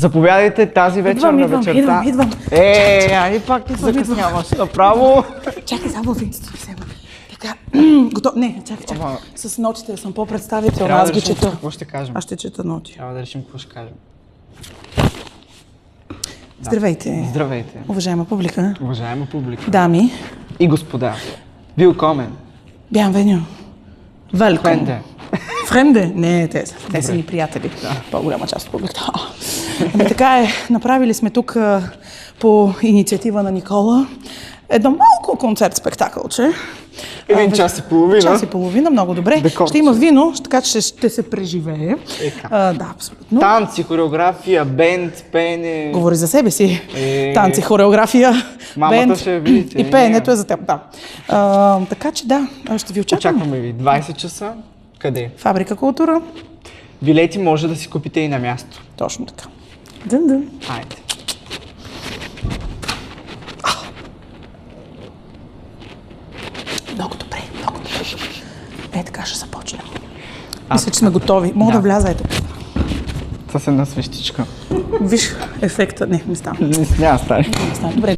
Заповядайте тази вечер на вечерта. Идвам. Ай, пак ти закъсняваш направо. Чакай, само в институт взема. Така, готов. Не, чакай. С нотите съм по-представителна, Трябва аз да ги решим чета. какво ще кажем. Аз ще чета ноти. Трябва да решим какво ще кажем. Здравейте, Здравейте, уважаема публика, уважаема публика дами, и господа. Willkommen. bienvenue, welcome. Френде. Френде? Не, те са ни приятели. По-голяма част от публиката. Ами така е, направили сме тук по инициатива на Никола едно малко концерт-спектакълче. Един час и половина. Час и половина, много добре. Декорче. Ще има вино, така че ще се преживее. Да, абсолютно. Танци, хореография, бенд, пеене. Говори за себе си. Танци, хореография, Мамата бенд ще видите. и пеенето е за теб. Да. Така че да, ще ви очаквам. Очакваме ви 20 часа. Къде? Фабрика култура. Билети може да си купите и на място. Точно така. Дън. Хайде. Много добре. Така ще започнем. Мисля, че сме готови. Мога да вляза ето. С една свещичка. Виж ефекта. Не става. Няма стане. Добре.